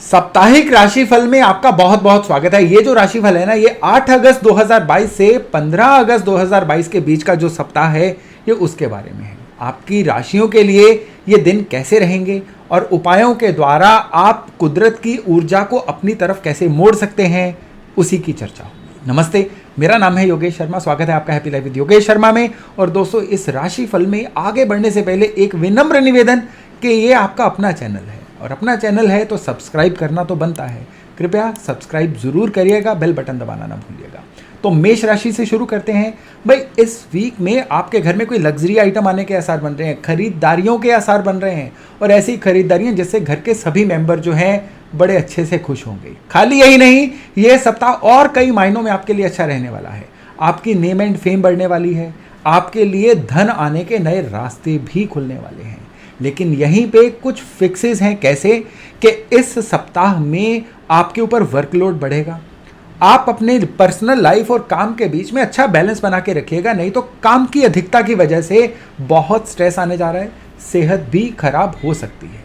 साप्ताहिक राशिफल में आपका बहुत बहुत स्वागत है। ये जो राशिफल है ना, ये 8 अगस्त 2022 से 15 अगस्त 2022 के बीच का जो सप्ताह है, ये उसके बारे में है। आपकी राशियों के लिए ये दिन कैसे रहेंगे और उपायों के द्वारा आप कुदरत की ऊर्जा को अपनी तरफ कैसे मोड़ सकते हैं, उसी की चर्चा होगी। नमस्ते, मेरा नाम है योगेश शर्मा। स्वागत है आपका happy life with Yogesh Sharma में। और दोस्तों, इस राशिफल में आगे बढ़ने से पहले एक विनम्र निवेदन कि ये आपका अपना चैनल है और अपना चैनल है तो सब्सक्राइब करना तो बनता है। कृपया सब्सक्राइब जरूर करिएगा, बेल बटन दबाना ना भूलिएगा। तो मेष राशि से शुरू करते हैं। भाई, इस वीक में आपके घर में कोई लग्जरी आइटम आने के आसार बन रहे हैं, खरीदारियों के आसार बन रहे हैं और ऐसी खरीदारियां जिससे घर के सभी मेंबर जो हैं बड़े अच्छे से खुश होंगे। खाली यही नहीं, ये सप्ताह और कई मायनों में आपके लिए अच्छा रहने वाला है। आपकी नेम एंड फेम बढ़ने वाली है। आपके लिए धन आने के नए रास्ते भी खुलने वाले हैं। लेकिन यहीं पे कुछ फिक्सेस हैं। कैसे कि इस सप्ताह में आपके ऊपर वर्कलोड बढ़ेगा। आप अपने पर्सनल लाइफ और काम के बीच में अच्छा बैलेंस बना के रखिएगा, नहीं तो काम की अधिकता की वजह से बहुत स्ट्रेस आने जा रहा है। सेहत भी खराब हो सकती है,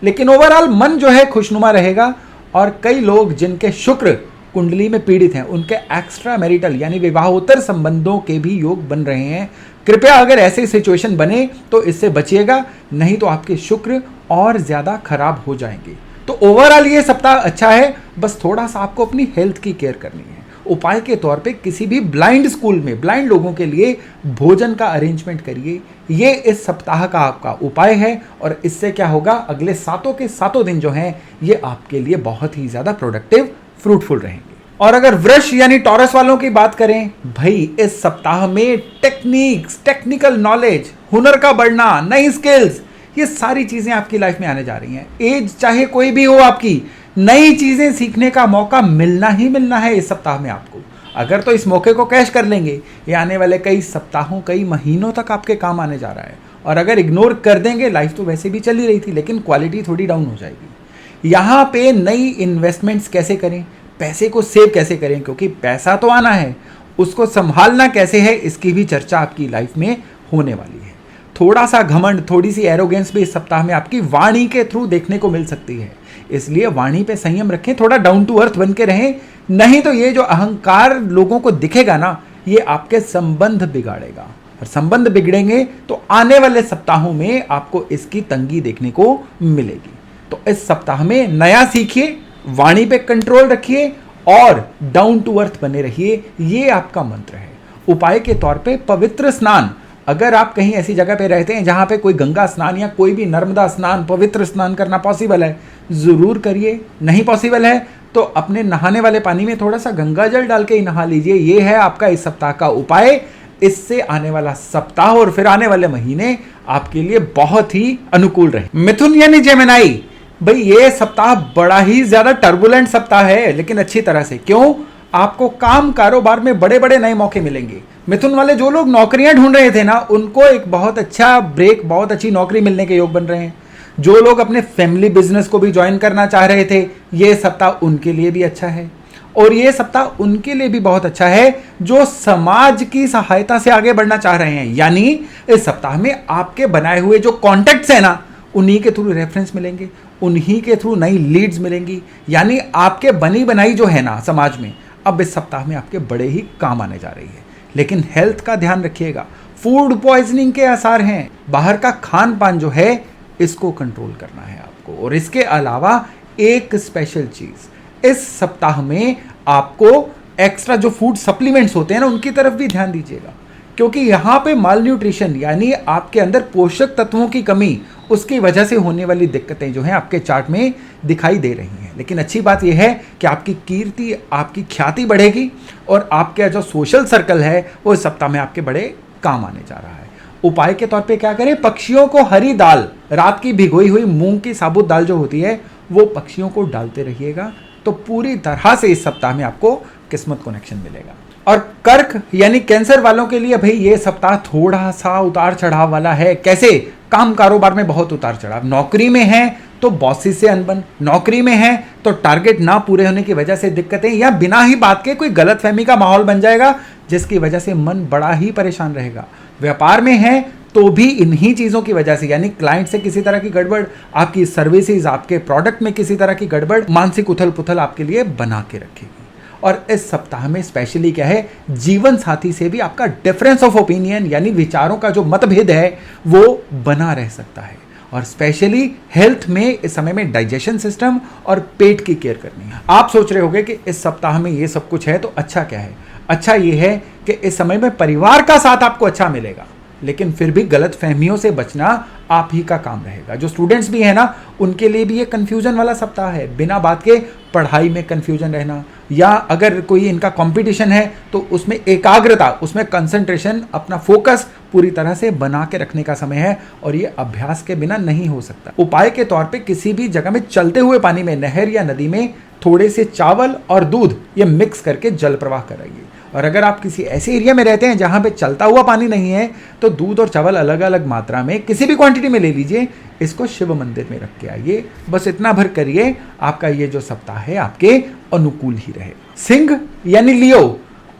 लेकिन ओवरऑल मन जो है खुशनुमा रहेगा। और कई लोग जिनके शुक्र कुंडली में पीड़ित हैं, उनके एक्स्ट्रा मैरिटल यानी विवाहोत्तर संबंधों के भी योग बन रहे हैं। कृपया अगर ऐसी सिचुएशन बने तो इससे बचिएगा, नहीं तो आपके शुक्र और ज्यादा खराब हो जाएंगे। तो ओवरऑल ये सप्ताह अच्छा है, बस थोड़ा सा आपको अपनी हेल्थ की केयर करनी है। उपाय के तौर पे किसी भी ब्लाइंड स्कूल में ब्लाइंड लोगों के लिए भोजन का अरेंजमेंट करिए। ये इस सप्ताह का आपका उपाय है और इससे क्या होगा, अगले सातों के सातों दिन जो हैं ये आपके लिए बहुत ही ज्यादा प्रोडक्टिव फ्रूटफुल रहेंगे। और अगर वृष यानी टॉरस वालों की बात करें, भाई इस सप्ताह में टेक्निक्स, टेक्निकल नॉलेज, हुनर का बढ़ना, नई स्किल्स, ये सारी चीजें आपकी लाइफ में आने जा रही हैं। एज चाहे कोई भी हो, आपकी नई चीजें सीखने का मौका मिलना ही मिलना है इस सप्ताह में आपको। अगर तो इस मौके को कैश कर लेंगे, ये आने वाले कई सप्ताहों, कई महीनों तक आपके काम आने जा रहा है। और अगर इग्नोर कर देंगे, लाइफ तो वैसे भी चल ही रही थी, लेकिन क्वालिटी थोड़ी डाउन हो जाएगी। यहाँ पे नई इन्वेस्टमेंट्स कैसे करें, पैसे को सेव कैसे करें, क्योंकि पैसा तो आना है, उसको संभालना कैसे है, इसकी भी चर्चा आपकी लाइफ में होने वाली है। थोड़ा सा घमंड, थोड़ी सी एरोगेंस भी इस सप्ताह में आपकी वाणी के थ्रू देखने को मिल सकती है। इसलिए वाणी पे संयम रखें, थोड़ा डाउन टू अर्थ बन के रहें, नहीं तो ये जो अहंकार लोगों को दिखेगा ना, ये आपके संबंध बिगाड़ेगा। और संबंध बिगड़ेंगे तो आने वाले सप्ताहों में आपको इसकी तंगी देखने को मिलेगी। तो इस सप्ताह में नया सीखिए, वाणी पे कंट्रोल रखिए और डाउन टू अर्थ बने रहिए, ये आपका मंत्र है। उपाय के तौर पे पवित्र स्नान, अगर आप कहीं ऐसी जगह पे रहते हैं जहां पे कोई गंगा स्नान या कोई भी नर्मदा स्नान, पवित्र स्नान करना पॉसिबल है, जरूर करिए। नहीं पॉसिबल है तो अपने नहाने वाले पानी में थोड़ा सा गंगा जल डाल के ही नहा लीजिए। ये है आपका इस सप्ताह का उपाय। इससे आने वाला सप्ताह और फिर आने वाले महीने आपके लिए बहुत ही अनुकूल रहे। मिथुन यानी जेमिनाई, भाई ये सप्ताह बड़ा ही ज्यादा टर्बुलेंट सप्ताह है, लेकिन अच्छी तरह से। क्यों? आपको काम कारोबार में बड़े बड़े नए मौके मिलेंगे। मिथुन वाले जो लोग नौकरियां ढूंढ रहे थे ना, उनको एक बहुत अच्छा ब्रेक, बहुत अच्छी नौकरी मिलने के योग बन रहे हैं। जो लोग अपने फैमिली बिजनेस को भी ज्वाइन करना चाह रहे थे, ये सप्ताह उनके लिए भी अच्छा है। और ये सप्ताह उनके लिए भी बहुत अच्छा है जो समाज की सहायता से आगे बढ़ना चाह रहे हैं। यानी इस सप्ताह में आपके बनाए हुए जो कॉन्टेक्ट्स है ना, उन्हीं के थ्रू रेफरेंस मिलेंगे, उन्हीं के थ्रू नई लीड्स मिलेंगी। यानी आपके बनी बनाई जो है ना समाज में, अब इस सप्ताह में आपके बड़े ही काम आने जा रही है। लेकिन हेल्थ का ध्यान रखिएगा, फूड पॉइजनिंग के आसार हैं। बाहर का खान पान जो है, इसको कंट्रोल करना है आपको। और इसके अलावा एक स्पेशल चीज, इस सप्ताह में आपको एक्स्ट्रा जो फूड सप्लीमेंट्स होते हैं ना, उनकी तरफ भी ध्यान दीजिएगा। क्योंकि यहाँ पे माल न्यूट्रिशन यानी आपके अंदर पोषक तत्वों की कमी, उसकी वजह से होने वाली दिक्कतें जो हैं आपके चार्ट में दिखाई दे रही हैं। लेकिन अच्छी बात यह है कि आपकी कीर्ति, आपकी ख्याति बढ़ेगी और आपका जो सोशल सर्कल है वो इस सप्ताह में आपके बड़े काम आने जा रहा है। उपाय के तौर पे क्या करें, पक्षियों को हरी दाल, रात की भिगोई हुई मूंग की साबुत दाल जो होती है, वो पक्षियों को डालते रहिएगा। तो पूरी तरह से इस सप्ताह में आपको किस्मत कनेक्शन मिलेगा। और कर्क यानी कैंसर वालों के लिए भाई ये सप्ताह थोड़ा सा उतार चढ़ाव वाला है। कैसे? काम कारोबार में बहुत उतार चढ़ाव, नौकरी में है तो बॉसी से अनबन, नौकरी में है तो टारगेट ना पूरे होने की वजह से दिक्कतें, या बिना ही बात के कोई गलतफहमी का माहौल बन जाएगा जिसकी वजह से मन बड़ा ही परेशान रहेगा। व्यापार में है तो भी इन्हीं चीज़ों की वजह से, यानी क्लाइंट से किसी तरह की गड़बड़, आपकी सर्विसेज, आपके प्रोडक्ट में किसी तरह की गड़बड़, मानसिक उथल पुथल आपके लिए बना के रखेगी। और इस सप्ताह में स्पेशली क्या है, जीवन साथी से भी आपका डिफरेंस ऑफ ओपिनियन यानी विचारों का जो मतभेद है वो बना रह सकता है। और स्पेशली हेल्थ में इस समय में डाइजेशन सिस्टम और पेट की केयर करनी है। आप सोच रहे होंगे कि इस सप्ताह में ये सब कुछ है तो अच्छा क्या है। अच्छा ये है कि इस समय में परिवार का साथ आपको अच्छा मिलेगा, लेकिन फिर भी गलत फहमियों से बचना आप ही का काम रहेगा। जो स्टूडेंट्स भी है ना, उनके लिए भी ये कंफ्यूजन वाला सप्ताह है। बिना बात के पढ़ाई में कंफ्यूजन रहना, या अगर कोई इनका कंपटीशन है तो उसमें एकाग्रता, उसमें कंसंट्रेशन, अपना फोकस पूरी तरह से बना के रखने का समय है, और ये अभ्यास के बिना नहीं हो सकता। उपाय के तौर पे किसी भी जगह में चलते हुए पानी में, नहर या नदी में थोड़े से चावल और दूध ये मिक्स करके जल प्रवाह कराइए। और अगर आप किसी ऐसे एरिया में रहते हैं जहाँ पे चलता हुआ पानी नहीं है, तो दूध और चावल अलग अलग मात्रा में किसी भी क्वांटिटी में ले लीजिए, इसको शिव मंदिर में रख के आइए। बस इतना भर करिए, आपका ये जो सप्ताह है आपके अनुकूल ही रहे। सिंह यानी लियो,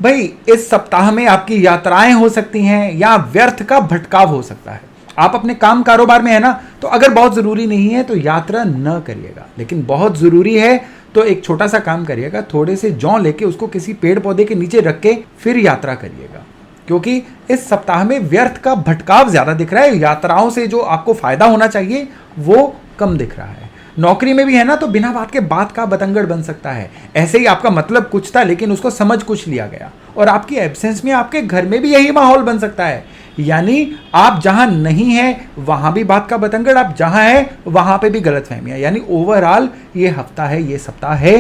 भाई इस सप्ताह में आपकी यात्राएं हो सकती हैं या व्यर्थ का भटकाव हो सकता है। आप अपने काम कारोबार में है ना, तो अगर बहुत जरूरी नहीं है तो यात्रा न करिएगा, लेकिन बहुत जरूरी है तो एक छोटा सा काम करिएगा, थोड़े से जौ लेके उसको किसी पेड़ पौधे के नीचे रख के फिर यात्रा करिएगा, क्योंकि इस सप्ताह में व्यर्थ का भटकाव ज्यादा दिख रहा है। यात्राओं से जो आपको फायदा होना चाहिए वो कम दिख रहा है। नौकरी में भी है ना, तो बिना बात के बात का बतंगड़ बन सकता है। ऐसे ही आपका मतलब कुछ था लेकिन उसको समझ कुछ लिया गया, और आपकी एब्सेंस में आपके घर में भी यही माहौल बन सकता है। यानी आप जहां नहीं है वहां भी बात का बतंगड़, आप जहां है वहां पे भी गलतफहमियां। यानी ओवरऑल ये हफ्ता है, ये सप्ताह है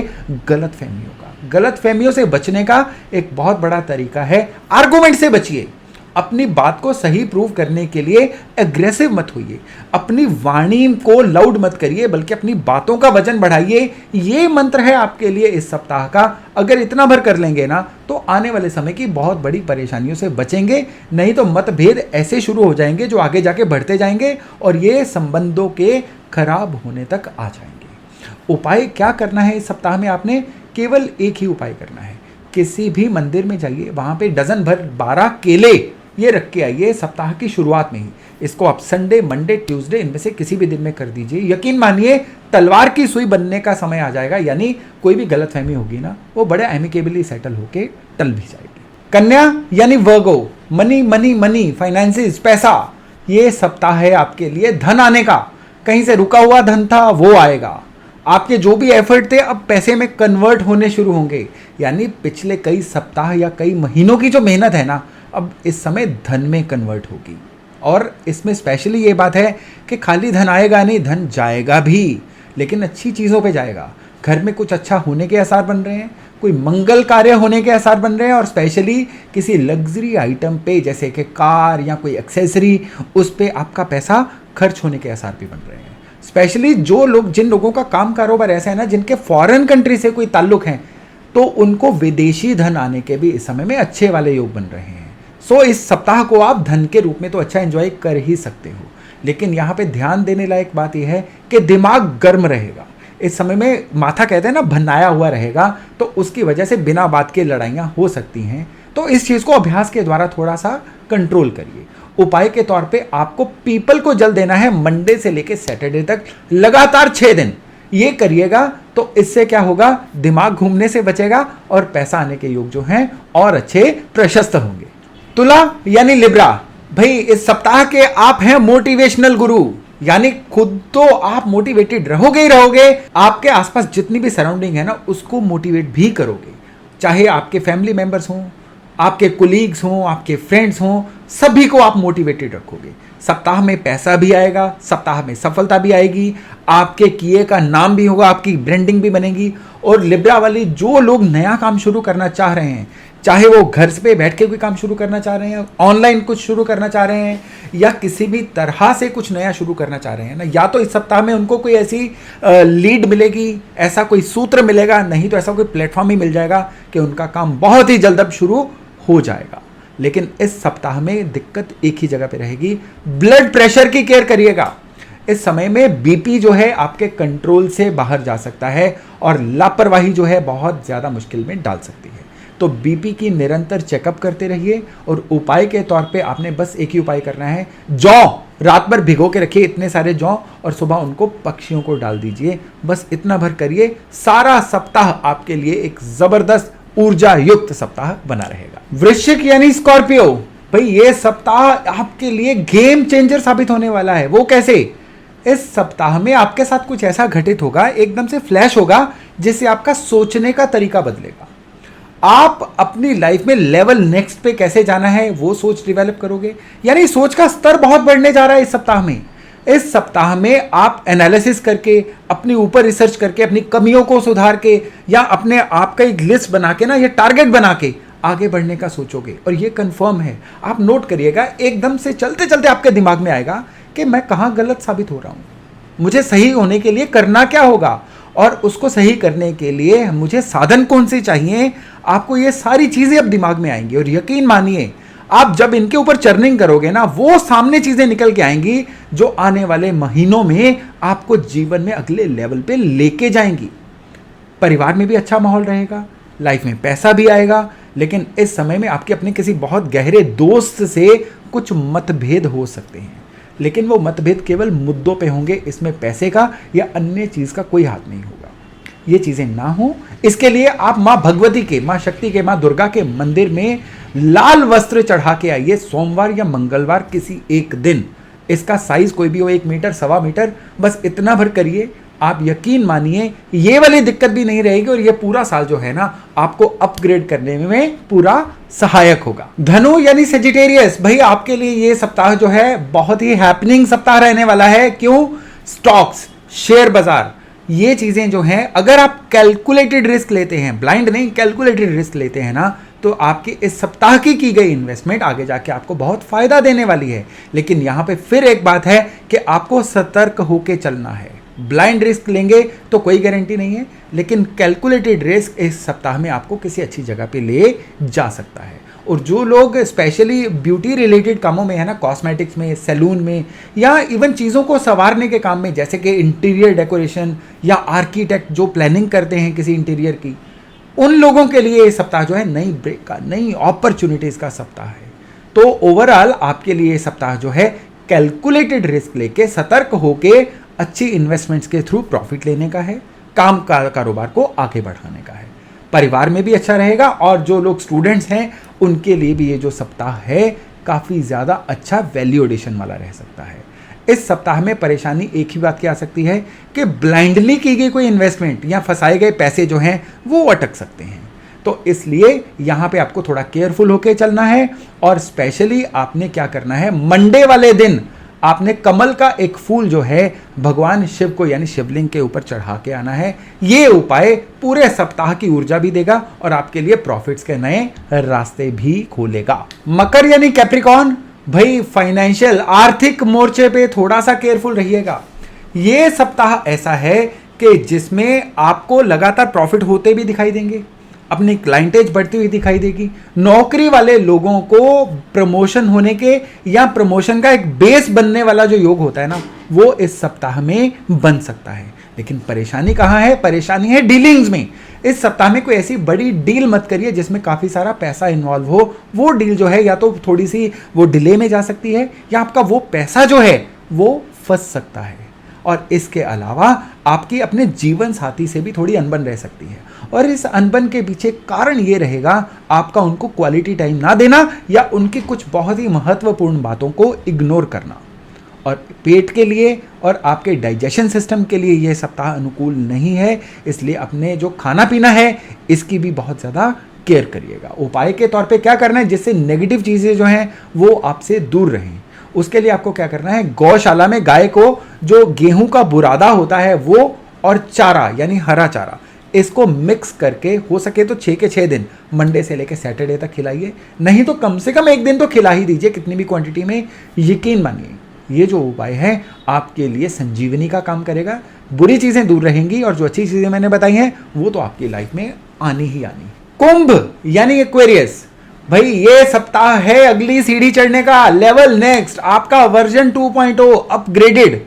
गलतफहमियों का। गलतफहमियों से बचने का एक बहुत बड़ा तरीका है आर्गुमेंट से बचिए। अपनी बात को सही प्रूव करने के लिए एग्रेसिव मत होइए, अपनी वाणी को लाउड मत करिए, बल्कि अपनी बातों का वजन बढ़ाइए। ये मंत्र है आपके लिए इस सप्ताह का। अगर इतना भर कर लेंगे ना, तो आने वाले समय की बहुत बड़ी परेशानियों से बचेंगे। नहीं तो मतभेद ऐसे शुरू हो जाएंगे जो आगे जाके बढ़ते जाएंगे और ये संबंधों के खराब होने तक आ जाएंगे। उपाय क्या करना है इस सप्ताह में? आपने केवल एक ही उपाय करना है। किसी भी मंदिर में जाइए, वहां पे डजन भर 12 केले ये रख के आइए सप्ताह की शुरुआत में ही। इसको आप संडे, मंडे, ट्यूसडे इनमें से किसी भी दिन में कर दीजिए। यकीन मानिए तलवार की सुई बनने का समय आ जाएगा, यानी कोई भी गलतफहमी होगी ना, वो बड़े एमिकेबली सेटल होके टल भी जाएगी। कन्या यानी वर्गो, मनी मनी मनी, फाइनेंसिस, पैसा, ये सप्ताह है आपके लिए धन आने का। कहीं से रुका हुआ धन था वो आएगा। आपके जो भी एफर्ट थे अब पैसे में कन्वर्ट होने शुरू होंगे। यानी पिछले कई सप्ताह या कई महीनों की जो मेहनत है ना, अब इस समय धन में कन्वर्ट होगी। और इसमें स्पेशली ये बात है कि खाली धन आएगा नहीं, धन जाएगा भी, लेकिन अच्छी चीज़ों पे जाएगा। घर में कुछ अच्छा होने के आसार बन रहे हैं, कोई मंगल कार्य होने के आसार बन रहे हैं, और स्पेशली किसी लग्जरी आइटम पे जैसे कि कार या कोई एक्सेसरी, उस पे आपका पैसा खर्च होने के आसार भी बन रहे हैं। स्पेशली जिन लोगों का काम कारोबार ऐसा है ना, जिनके फॉरेन कंट्री से कोई ताल्लुक हैं, तो उनको विदेशी धन आने के भी इस समय में अच्छे वाले योग बन रहे हैं। सो इस सप्ताह को आप धन के रूप में तो अच्छा एंजॉय कर ही सकते हो, लेकिन यहाँ पे ध्यान देने लायक बात यह है कि दिमाग गर्म रहेगा इस समय में। माथा कहते हैं ना भन्नाया हुआ रहेगा, तो उसकी वजह से बिना बात के लड़ाइयाँ हो सकती हैं। तो इस चीज़ को अभ्यास के द्वारा थोड़ा सा कंट्रोल करिए। उपाय के तौर पे आपको पीपल को जल देना है मंडे से लेकर सैटरडे तक, लगातार 6 दिन ये करिएगा। तो इससे क्या होगा, दिमाग घूमने से बचेगा और पैसा आने के योग जो हैं और अच्छे प्रशस्त होंगे। तुला यानी लिब्रा, भाई इस सप्ताह के आप हैं मोटिवेशनल गुरु, यानी खुद तो आप मोटिवेटेड रहोगे ही रहोगे, आपके आसपास जितनी भी सराउंडिंग है ना उसको मोटिवेट भी करोगे। चाहे आपके फैमिली मेंबर्स हों, आपके कोलीग्स हों, आपके फ्रेंड्स हों, सभी को आप मोटिवेटेड रखोगे। सप्ताह में पैसा भी आएगा, सप्ताह में सफलता भी आएगी, आपके किए का नाम भी होगा, आपकी ब्रांडिंग भी बनेगी। और लिब्रा वाले जो लोग नया काम शुरू करना चाह रहे हैं, चाहे वो घर पे बैठ के कोई काम शुरू करना चाह रहे हैं, ऑनलाइन कुछ शुरू करना चाह रहे हैं, या किसी भी तरह से कुछ नया शुरू करना चाह रहे हैं ना, या तो इस सप्ताह में उनको कोई ऐसी लीड मिलेगी, ऐसा कोई सूत्र मिलेगा, नहीं तो ऐसा कोई प्लेटफॉर्म ही मिल जाएगा कि उनका काम बहुत ही जल्द अब शुरू हो जाएगा। लेकिन इस सप्ताह में दिक्कत एक ही जगह पे रहेगी, ब्लड प्रेशर की केयर करिएगा। इस समय में बीपी जो है आपके कंट्रोल से बाहर जा सकता है और लापरवाही जो है बहुत ज़्यादा मुश्किल में डाल सकती है। तो बीपी की निरंतर चेकअप करते रहिए। और उपाय के तौर पे आपने बस एक ही उपाय करना है, जौ रात भर भिगो के रखिए, इतने सारे जौ, और सुबह उनको पक्षियों को डाल दीजिए। बस इतना भर करिए, सारा सप्ताह आपके लिए एक जबरदस्त ऊर्जा युक्त सप्ताह बना रहेगा। वृश्चिक यानी स्कॉर्पियो, भाई ये सप्ताह आपके लिए गेम चेंजर साबित होने वाला है। वो कैसे? इस सप्ताह में आपके साथ कुछ ऐसा घटित होगा, एकदम से फ्लैश होगा, जिससे आपका सोचने का तरीका बदलेगा। आप अपनी लाइफ में लेवल नेक्स्ट पे कैसे जाना है वो सोच डेवलप करोगे, यानी सोच का स्तर बहुत बढ़ने जा रहा है इस सप्ताह में। इस सप्ताह में आप एनालिसिस करके, अपने ऊपर रिसर्च करके, अपनी कमियों को सुधार के, या अपने आप का एक लिस्ट बना के ना, ये टारगेट बना के आगे बढ़ने का सोचोगे। और ये कंफर्म है, आप नोट करिएगा, एकदम से चलते चलते आपके दिमाग में आएगा कि मैं कहाँ गलत साबित हो रहा हूँ, मुझे सही होने के लिए करना क्या होगा, और उसको सही करने के लिए मुझे साधन कौन से चाहिए। आपको ये सारी चीजें अब दिमाग में आएंगी, और यकीन मानिए आप जब इनके ऊपर चर्निंग करोगे ना, वो सामने चीजें निकल के आएंगी जो आने वाले महीनों में आपको जीवन में अगले लेवल पे लेके जाएंगी। परिवार में भी अच्छा माहौल रहेगा, लाइफ में पैसा भी आएगा, लेकिन इस समय में आपके अपने किसी बहुत गहरे दोस्त से कुछ मतभेद हो सकते हैं, लेकिन वो मतभेद केवल मुद्दों पे होंगे, इसमें पैसे का या अन्य चीज का कोई हाथ नहीं होगा। ये चीजें ना हो, इसके लिए आप मां भगवती के, मां शक्ति के, मां दुर्गा के मंदिर में लाल वस्त्र चढ़ा के आइए, सोमवार या मंगलवार किसी एक दिन। इसका साइज कोई भी हो, 1 मीटर, 1.25 मीटर, बस इतना भर करिए। आप यकीन मानिए ये वाली दिक्कत भी नहीं रहेगी, और ये पूरा साल जो है ना, आपको अपग्रेड करने में पूरा सहायक होगा। धनु यानी सेजिटेरियस, भाई आपके लिए ये सप्ताह जो है बहुत ही हैपनिंग सप्ताह रहने वाला है। क्यों? स्टॉक्स, शेयर बाजार, ये चीजें जो हैं, अगर आप कैलकुलेटेड रिस्क लेते हैं, ब्लाइंड नहीं, कैलकुलेटेड रिस्क लेते हैं ना, तो आपकी इस सप्ताह की गई इन्वेस्टमेंट आगे जाके आपको बहुत फायदा देने वाली है। लेकिन यहां पे फिर एक बात है कि आपको सतर्क होकर चलना है। ब्लाइंड रिस्क लेंगे तो कोई गारंटी नहीं है, लेकिन कैलकुलेटेड रिस्क इस सप्ताह में आपको किसी अच्छी जगह पे ले जा सकता है। और जो लोग स्पेशली ब्यूटी रिलेटेड कामों में है ना, कॉस्मेटिक्स में, सैलून में, या इवन चीज़ों को संवारने के काम में, जैसे कि इंटीरियर डेकोरेशन या आर्किटेक्ट जो प्लानिंग करते हैं किसी इंटीरियर की, उन लोगों के लिए ये सप्ताह जो है नई ब्रेक का, नई अपॉर्चुनिटीज़ का सप्ताह है। तो ओवरऑल आपके लिए ये सप्ताह जो है कैलकुलेटेड रिस्क लेके, सतर्क होके, अच्छी इन्वेस्टमेंट्स के थ्रू प्रॉफिट लेने का है, काम का कारोबार को आगे बढ़ाने का है। परिवार में भी अच्छा रहेगा, और जो लोग स्टूडेंट्स हैं उनके लिए भी ये जो सप्ताह है काफ़ी ज़्यादा अच्छा वैल्यू एडिशन वाला रह सकता है। इस सप्ताह में परेशानी एक ही बात की आ सकती है कि ब्लाइंडली की गई कोई इन्वेस्टमेंट या फंसाए गए पैसे जो हैं वो अटक सकते हैं। तो इसलिए यहाँ पे आपको थोड़ा केयरफुल होकर चलना है, और स्पेशली आपने क्या करना है, मंडे वाले दिन आपने कमल का एक फूल जो है भगवान शिव को यानी शिवलिंग के ऊपर चढ़ा के आना है। ये उपाय पूरे सप्ताह की ऊर्जा भी देगा और आपके लिए प्रॉफिट्स के नए रास्ते भी खोलेगा। मकर यानी कैप्रिकॉर्न, भाई फाइनेंशियल, आर्थिक मोर्चे पे थोड़ा सा केयरफुल रहिएगा। ये सप्ताह ऐसा है कि जिसमें आपको लगातार प्रॉफिट होते भी दिखाई देंगे, अपनी क्लाइंटेज बढ़ती हुई दिखाई देगी। नौकरी वाले लोगों को प्रमोशन होने के या प्रमोशन का एक बेस बनने वाला जो योग होता है ना, वो इस सप्ताह में बन सकता है। लेकिन परेशानी कहाँ है? परेशानी है डीलिंग्स में। इस सप्ताह में कोई ऐसी बड़ी डील मत करिए जिसमें काफ़ी सारा पैसा इन्वॉल्व हो। वो डील जो है या तो थोड़ी सी वो डिले में जा सकती है, या आपका वो पैसा जो है वो फंस सकता है। और इसके अलावा आपकी अपने जीवन साथी से भी थोड़ी अनबन रह सकती है, और इस अनबन के पीछे कारण ये रहेगा आपका उनको क्वालिटी टाइम ना देना, या उनकी कुछ बहुत ही महत्वपूर्ण बातों को इग्नोर करना। और पेट के लिए और आपके डाइजेशन सिस्टम के लिए यह सप्ताह अनुकूल नहीं है, इसलिए अपने जो खाना पीना है इसकी भी बहुत ज़्यादा केयर करिएगा। उपाय के तौर पे क्या करना है जिससे नेगेटिव चीज़ें जो हैं वो आपसे दूर रहें? उसके लिए आपको क्या करना है, गौशाला में गाय को जो गेहूं का बुरादा होता है वो और चारा यानी हरा चारा, इसको मिक्स करके हो सके तो 6 के 6 दिन मंडे से लेकर सैटरडे तक खिलाइए, नहीं तो कम से कम एक दिन तो खिला ही दीजिए, कितनी भी क्वांटिटी में। यकीन मानिए ये जो उपाय है आपके लिए संजीवनी का काम करेगा। बुरी चीज़ें दूर रहेंगी और जो अच्छी चीज़ें मैंने बताई हैं वो तो आपकी लाइफ में आनी ही आनी। कुंभ यानी एक्वेरियस, भाई ये सप्ताह है अगली सीढ़ी चढ़ने का, लेवल नेक्स्ट, आपका वर्जन 2.0 अपग्रेडेड।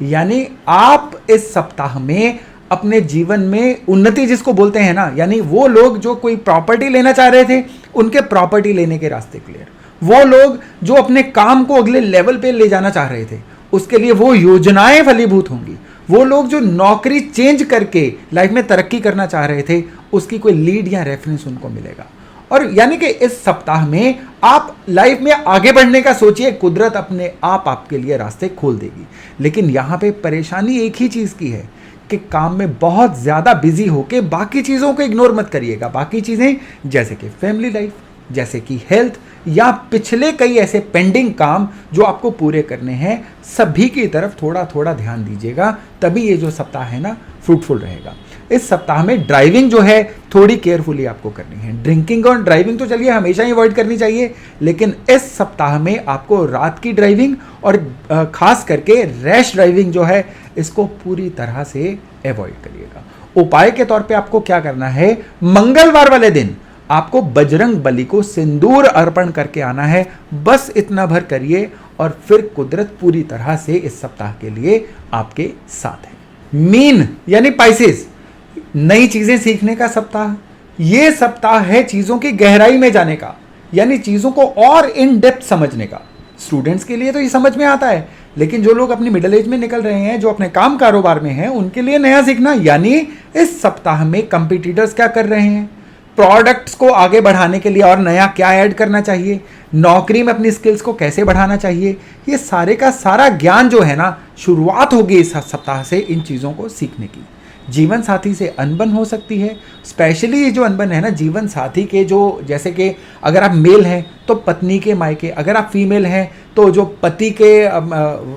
यानी आप इस सप्ताह में अपने जीवन में उन्नति जिसको बोलते हैं ना, यानी वो लोग जो कोई प्रॉपर्टी लेना चाह रहे थे उनके प्रॉपर्टी लेने के रास्ते क्लियर, वो लोग जो अपने काम को अगले लेवल पे ले जाना चाह रहे थे उसके लिए वो योजनाएं फलीभूत होंगी, वो लोग जो नौकरी चेंज करके लाइफ में तरक्की करना चाह रहे थे उसकी कोई लीड या रेफरेंस उनको मिलेगा। और यानी कि इस सप्ताह में आप लाइफ में आगे बढ़ने का सोचिए, कुदरत अपने आप आपके लिए रास्ते खोल देगी। लेकिन यहां पे परेशानी एक ही चीज की है कि काम में बहुत ज्यादा बिजी होके बाकी चीजों को इग्नोर मत करिएगा। बाकी चीजें जैसे कि फैमिली लाइफ, जैसे कि हेल्थ, या पिछले कई ऐसे पेंडिंग काम जो आपको पूरे करने हैं, सभी की तरफ थोड़ा थोड़ा ध्यान दीजिएगा, तभी ये जो सप्ताह है ना फ्रूटफुल रहेगा। इस सप्ताह में ड्राइविंग जो है थोड़ी केयरफुली आपको करनी है। ड्रिंकिंग और ड्राइविंग तो चलिए हमेशा ही अवॉइड करनी चाहिए, लेकिन इस सप्ताह में आपको रात की ड्राइविंग और खास करके रैश ड्राइविंग जो है इसको पूरी तरह से अवॉइड करिएगा। उपाय के तौर पे आपको क्या करना है, मंगलवार वाले दिन आपको बजरंग बली को सिंदूर अर्पण करके आना है, बस इतना भर करिए और फिर कुदरत पूरी तरह से इस सप्ताह के लिए आपके साथ है। मीन यानी पाइसेस, नई चीजें सीखने का सप्ताह, यह सप्ताह है चीजों की गहराई में जाने का, यानी चीजों को और इन डेप्थ समझने का। स्टूडेंट्स के लिए तो ये समझ में आता है, लेकिन जो लोग अपनी मिडिल एज में निकल रहे हैं, जो अपने काम कारोबार में हैं, उनके लिए नया सीखना। यानी इस सप्ताह में कंपटीटर्स क्या कर रहे हैं, प्रोडक्ट्स को आगे बढ़ाने के लिए और नया क्या ऐड करना चाहिए, नौकरी में अपनी स्किल्स को कैसे बढ़ाना चाहिए, ये सारे का सारा ज्ञान जो है ना, शुरुआत होगी इस सप्ताह से इन चीज़ों को सीखने की। जीवन साथी से अनबन हो सकती है, स्पेशली ये जो अनबन है ना जीवन साथी के, जो जैसे कि अगर आप मेल हैं तो पत्नी के मायके, अगर आप फीमेल हैं तो जो पति के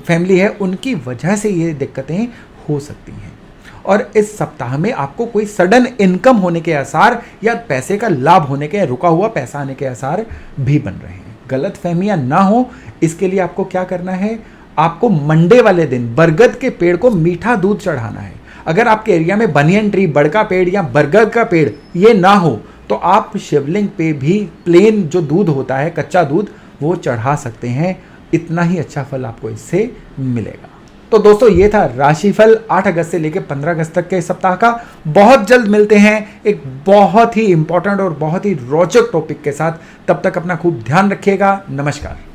फैमिली है उनकी वजह से ये दिक्कतें हो सकती हैं। और इस सप्ताह में आपको कोई सडन इनकम होने के आसार या पैसे का लाभ होने के, रुका हुआ पैसा आने के आसार भी बन रहे हैं। गलत फहमियां ना हो इसके लिए आपको क्या करना है, आपको मंडे वाले दिन बरगद के पेड़ को मीठा दूध चढ़ाना है। अगर आपके एरिया में बनियन ट्री, बड़का पेड़ या बरगद का पेड़ ये ना हो तो आप शिवलिंग पे भी प्लेन जो दूध होता है, कच्चा दूध, वो चढ़ा सकते हैं। इतना ही अच्छा फल आपको इससे मिलेगा। तो दोस्तों ये था राशिफल 8 अगस्त से लेकर 15 अगस्त तक के सप्ताह का। बहुत जल्द मिलते हैं एक बहुत ही इंपॉर्टेंट और बहुत ही रोचक टॉपिक के साथ। तब तक अपना खूब ध्यान रखिएगा। नमस्कार।